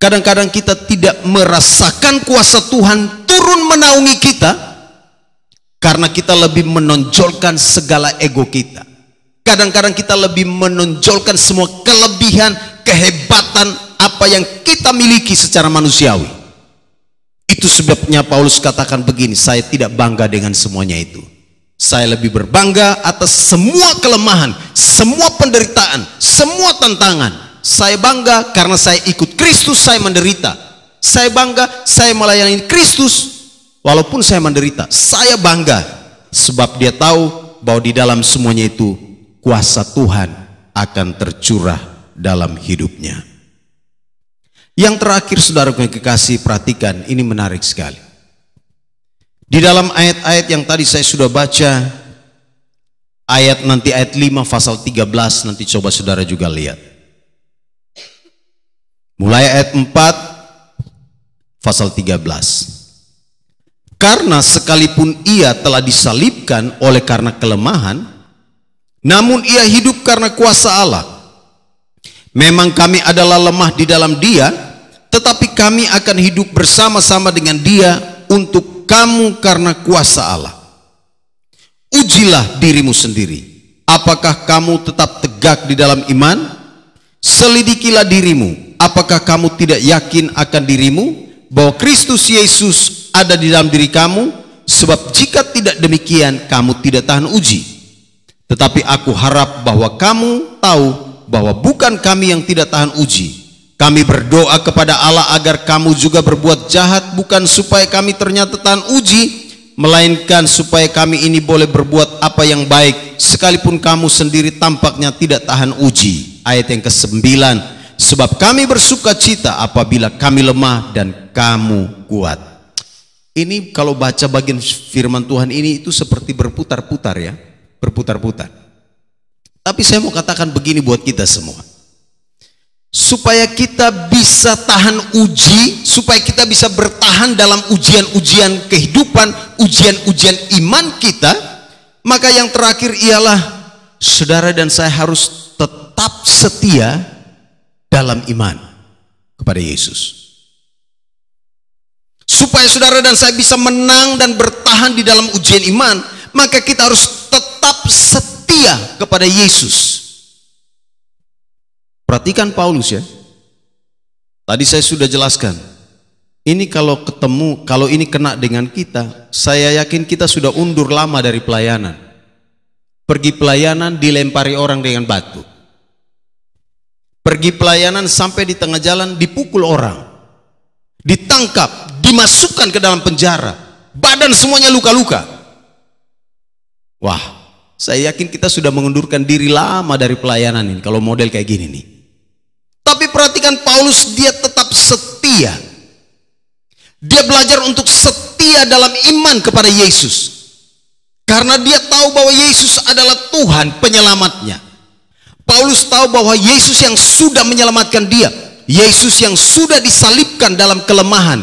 [SPEAKER 1] Kadang-kadang kita tidak merasakan kuasa Tuhan turun menaungi kita karena kita lebih menonjolkan segala ego kita. Kadang-kadang kita lebih menonjolkan semua kelebihan, kehebatan apa yang kita miliki secara manusiawi. Itu sebabnya Paulus katakan begini, saya tidak bangga dengan semuanya itu. Saya lebih berbangga atas semua kelemahan, semua penderitaan, semua tantangan. Saya bangga karena saya ikut Kristus, saya menderita. Saya bangga, saya melayani Kristus walaupun saya menderita. Saya bangga sebab dia tahu bahwa di dalam semuanya itu kuasa Tuhan akan tercurah dalam hidupnya. Yang terakhir saudaraku yang kekasih, perhatikan, ini menarik sekali. Di dalam ayat-ayat yang tadi saya sudah baca, ayat 5 pasal 13, nanti coba saudara juga lihat. Mulai ayat 4 pasal 13. Karena sekalipun ia telah disalibkan oleh karena kelemahan, namun ia hidup karena kuasa Allah. Memang kami adalah lemah di dalam dia, tetapi kami akan hidup bersama-sama dengan dia untuk kamu karena kuasa Allah. Ujilah dirimu sendiri, apakah kamu tetap tegak di dalam iman? Selidikilah dirimu, apakah kamu tidak yakin akan dirimu bahwa Kristus Yesus ada di dalam diri kamu? Sebab jika tidak demikian, kamu tidak tahan uji. Tetapi aku harap bahwa kamu tahu bahwa bukan kami yang tidak tahan uji. Kami berdoa kepada Allah agar kamu juga berbuat jahat, bukan supaya kami ternyata tahan uji, melainkan supaya kami ini boleh berbuat apa yang baik, sekalipun kamu sendiri tampaknya tidak tahan uji. Ayat yang ke-9, sebab kami bersuka cita apabila kami lemah dan kamu kuat. Ini kalau baca bagian firman Tuhan ini itu seperti berputar-putar ya, berputar-putar. Tapi saya mau katakan begini buat kita semua, supaya kita bisa tahan uji, supaya kita bisa bertahan dalam ujian-ujian kehidupan, ujian-ujian iman kita, maka yang terakhir ialah saudara dan saya harus tetap setia dalam iman kepada Yesus. Supaya saudara dan saya bisa menang dan bertahan di dalam ujian iman, maka kita harus tetap setia kepada Yesus. Perhatikan Paulus ya. Tadi saya sudah jelaskan. Ini kalau ketemu, kalau ini kena dengan kita, saya yakin kita sudah undur lama dari pelayanan. Pergi pelayanan dilempari orang dengan batu. Pergi pelayanan sampai di tengah jalan dipukul orang. Ditangkap, dimasukkan ke dalam penjara. Badan semuanya luka-luka. Wah, saya yakin kita sudah mengundurkan diri lama dari pelayanan ini kalau model kayak gini nih. Tapi perhatikan Paulus, dia tetap setia. Dia belajar untuk setia dalam iman kepada Yesus. Karena dia tahu bahwa Yesus adalah Tuhan penyelamatnya. Paulus tahu bahwa Yesus yang sudah menyelamatkan dia, Yesus yang sudah disalibkan dalam kelemahan.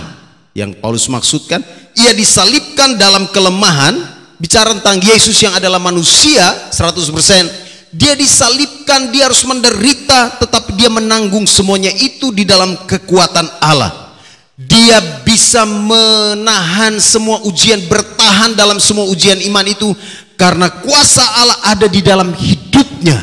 [SPEAKER 1] Yang Paulus maksudkan, ia disalibkan dalam kelemahan, bicara tentang Yesus yang adalah manusia 100%. Dia disalibkan, dia harus menderita, tetapi dia menanggung semuanya itu di dalam kekuatan Allah. Dia bisa menahan semua ujian, bertahan dalam semua ujian iman itu karena kuasa Allah ada di dalam hidupnya.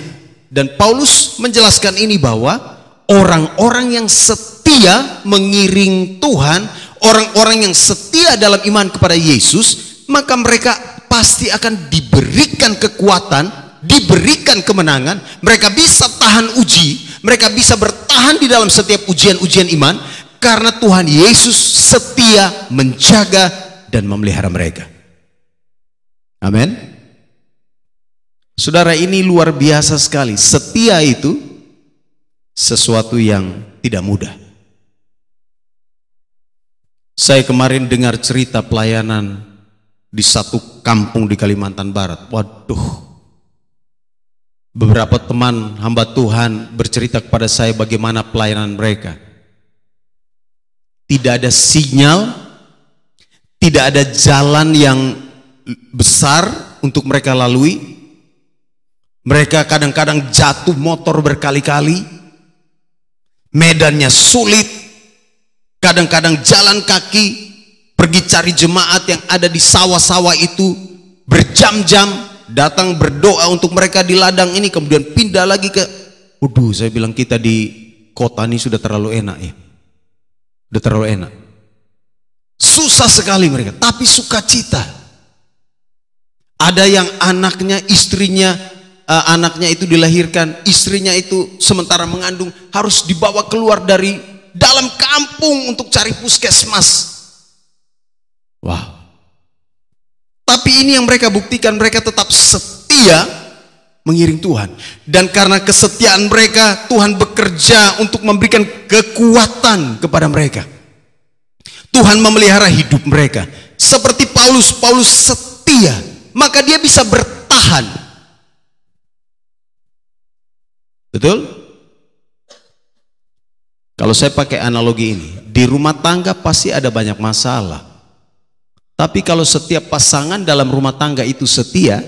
[SPEAKER 1] Dan Paulus menjelaskan ini bahwa orang-orang yang setia mengiring Tuhan, orang-orang yang setia dalam iman kepada Yesus, maka mereka pasti akan diberikan kekuatan, diberikan kemenangan. Mereka bisa tahan uji, mereka bisa bertahan di dalam setiap ujian-ujian iman, karena Tuhan Yesus setia menjaga dan memelihara mereka. Amin. Saudara, ini luar biasa sekali. Setia itu sesuatu yang tidak mudah. Saya kemarin dengar cerita pelayanan di satu kampung di Kalimantan Barat. Waduh, beberapa teman hamba Tuhan bercerita kepada saya bagaimana pelayanan mereka. Tidak ada sinyal, tidak ada jalan yang besar untuk mereka lalui. Mereka kadang-kadang jatuh motor berkali-kali, medannya sulit, kadang-kadang jalan kaki, pergi cari jemaat yang ada di sawah-sawah itu berjam-jam, datang berdoa untuk mereka di ladang ini, kemudian pindah lagi ke, waduh, saya bilang kita di kota ini sudah terlalu enak ya. Udah terlalu enak. Susah sekali mereka, tapi sukacita. Ada yang anaknya, istrinya, anaknya itu dilahirkan, istrinya itu sementara mengandung harus dibawa keluar dari dalam kampung untuk cari puskesmas. Wah. Tapi ini yang mereka buktikan, mereka tetap setia mengiring Tuhan. Dan karena kesetiaan mereka, Tuhan bekerja untuk memberikan kekuatan kepada mereka. Tuhan memelihara hidup mereka. Seperti Paulus setia, maka dia bisa bertahan. Betul? Kalau saya pakai analogi ini, di rumah tangga pasti ada banyak masalah. Tapi kalau setiap pasangan dalam rumah tangga itu setia,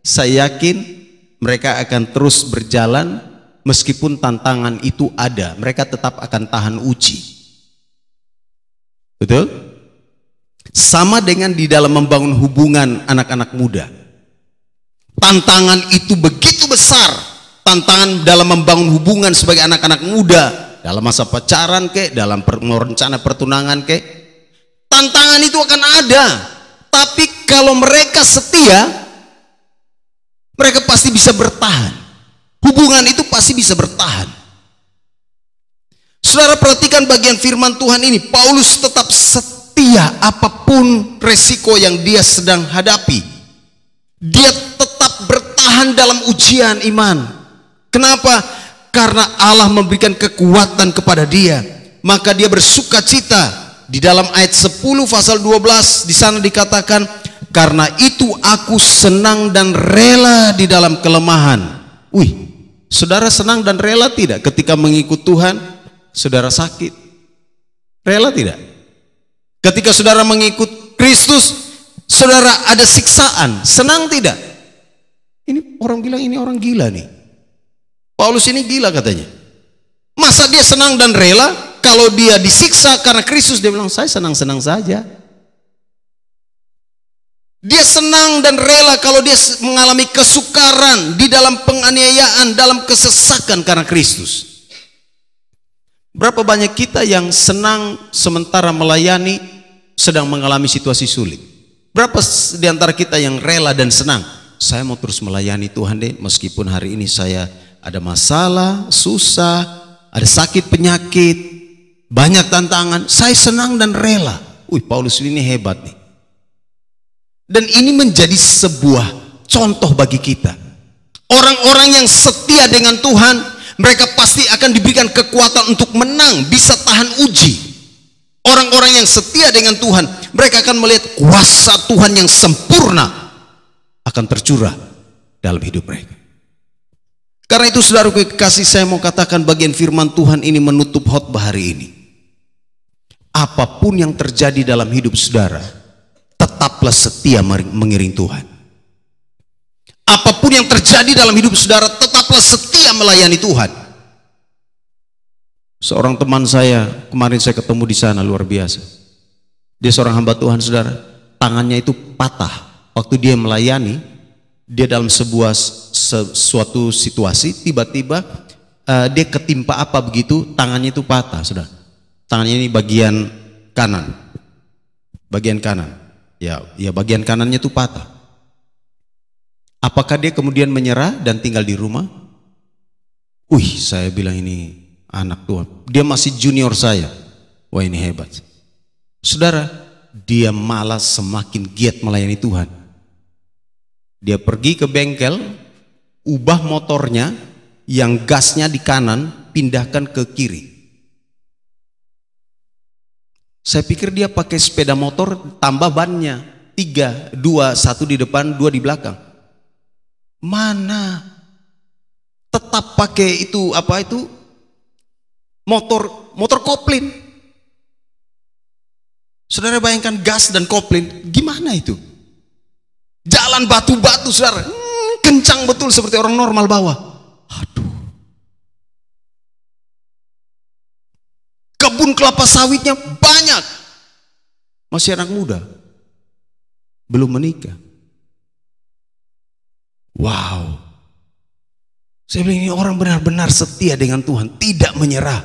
[SPEAKER 1] saya yakin mereka akan terus berjalan meskipun tantangan itu ada. Mereka tetap akan tahan uji. Betul? Sama dengan di dalam membangun hubungan anak-anak muda. Tantangan itu begitu besar. Tantangan dalam membangun hubungan sebagai anak-anak muda, dalam masa pacaran kek, dalam rencana pertunangan kek, tantangan itu akan ada. Tapi kalau mereka setia, mereka pasti bisa bertahan. Hubungan itu pasti bisa bertahan. Saudara, perhatikan bagian firman Tuhan ini. Paulus tetap setia apapun resiko yang dia sedang hadapi. Dia tetap bertahan dalam ujian iman. Kenapa? Karena Allah memberikan kekuatan kepada dia. Maka dia bersuka cita. Di dalam ayat 10 pasal 12 di sana dikatakan, karena itu aku senang dan rela di dalam kelemahan. Wih, saudara senang dan rela tidak ketika mengikut Tuhan? Saudara sakit, rela tidak? Ketika saudara mengikut Kristus, saudara ada siksaan, senang tidak? Ini orang bilang ini orang gila nih. Paulus ini gila katanya. Masa dia senang dan rela kalau dia disiksa karena Kristus? Dia bilang saya senang-senang saja. Dia senang dan rela kalau dia mengalami kesukaran di dalam penganiayaan, dalam kesesakan karena Kristus. Berapa banyak kita yang senang sementara melayani sedang mengalami situasi sulit? Berapa di antara kita yang rela dan senang saya mau terus melayani Tuhan deh, meskipun hari ini saya ada masalah, susah, ada sakit penyakit, banyak tantangan, saya senang dan rela. Paulus ini hebat nih. Dan ini menjadi sebuah contoh bagi kita. Orang-orang yang setia dengan Tuhan, mereka pasti akan diberikan kekuatan untuk menang, bisa tahan uji. Orang-orang yang setia dengan Tuhan, mereka akan melihat kuasa Tuhan yang sempurna akan tercurah dalam hidup mereka. Karena itu saudaraku kekasih, saya mau katakan bagian firman Tuhan ini menutup khotbah hari ini. Apapun yang terjadi dalam hidup saudara, tetaplah setia mengiring Tuhan. Apapun yang terjadi dalam hidup saudara, tetaplah setia melayani Tuhan. Seorang teman saya, kemarin saya ketemu di sana, luar biasa. Dia seorang hamba Tuhan saudara, tangannya itu patah. Waktu dia melayani, dia dalam suatu situasi, tiba-tiba dia ketimpa apa begitu, tangannya itu patah, saudara. Tangannya ini bagian kanan, ya bagian kanannya itu patah. Apakah dia kemudian menyerah dan tinggal di rumah? Saya bilang ini anak Tuhan. Dia masih junior saya. Wah, ini hebat. Saudara, dia malah semakin giat melayani Tuhan. Dia pergi ke bengkel, ubah motornya yang gasnya di kanan, pindahkan ke kiri. Saya pikir dia pakai sepeda motor tambah bannya, 3, 2, 1 di depan, 2 di belakang. Mana? Tetap pakai itu, apa itu? Motor koplin. Saudara bayangkan gas dan koplin, gimana itu? Jalan batu-batu saudara, kencang betul seperti orang normal bawa. Aduh. Kebun kelapa sawitnya banyak. Masih anak muda, belum menikah. Wow. Saya bilang ini orang benar-benar setia dengan Tuhan, tidak menyerah.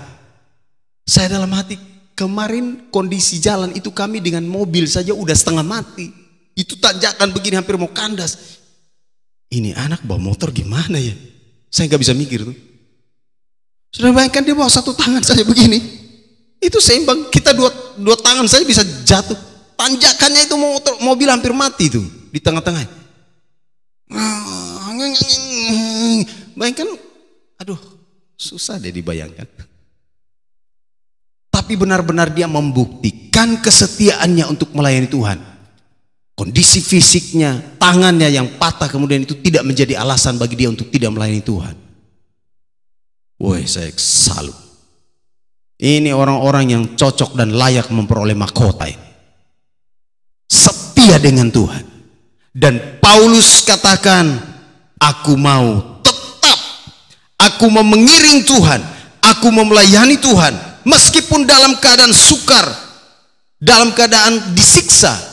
[SPEAKER 1] Saya dalam hati, kemarin kondisi jalan itu kami dengan mobil saja udah setengah mati. Itu tanjakan begini hampir mau kandas. Ini anak bawa motor gimana ya? Saya nggak bisa mikir tuh. Sudah bayangkan dia bawa satu tangan saja begini. Itu seimbang, kita dua tangan saja bisa jatuh. Tanjakannya itu mobil hampir mati tuh di tengah-tengah. Bayangkan, aduh susah deh dibayangkan. Tapi benar-benar dia membuktikan kesetiaannya untuk melayani Tuhan. Kondisi fisiknya, tangannya yang patah kemudian itu tidak menjadi alasan bagi dia untuk tidak melayani Tuhan. Woi, saya salut. Ini orang-orang yang cocok dan layak memperoleh mahkota ini. Setia dengan Tuhan. Dan Paulus katakan, aku mau tetap, aku mau mengiring Tuhan, aku mau melayani Tuhan, meskipun dalam keadaan sukar, dalam keadaan disiksa.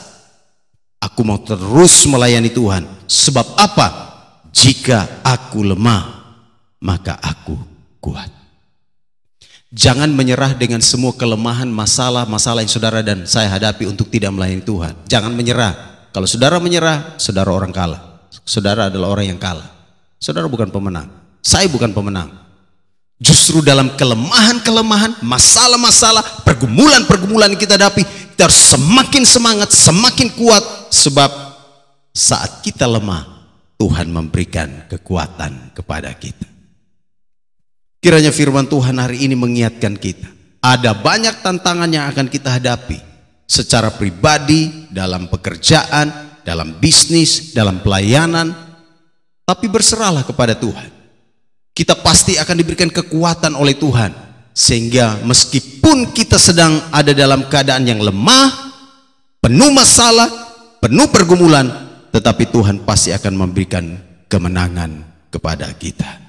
[SPEAKER 1] Aku mau terus melayani Tuhan. Sebab apa? Jika aku lemah, maka aku kuat. Jangan menyerah dengan semua kelemahan, masalah-masalah yang saudara dan saya hadapi untuk tidak melayani Tuhan. Jangan menyerah. Kalau saudara menyerah, saudara orang kalah. Saudara adalah orang yang kalah. Saudara bukan pemenang. Saya bukan pemenang. Justru dalam kelemahan-kelemahan, masalah-masalah, pergumulan-pergumulan yang kita hadapi, kita harus semakin semangat, semakin kuat. Sebab saat kita lemah, Tuhan memberikan kekuatan kepada kita. Kiranya firman Tuhan hari ini mengingatkan kita. Ada banyak tantangan yang akan kita hadapi. Secara pribadi, dalam pekerjaan, dalam bisnis, dalam pelayanan. Tapi berserahlah kepada Tuhan. Kita pasti akan diberikan kekuatan oleh Tuhan. Sehingga meskipun kita sedang ada dalam keadaan yang lemah, penuh masalah, penuh pergumulan, tetapi Tuhan pasti akan memberikan kemenangan kepada kita.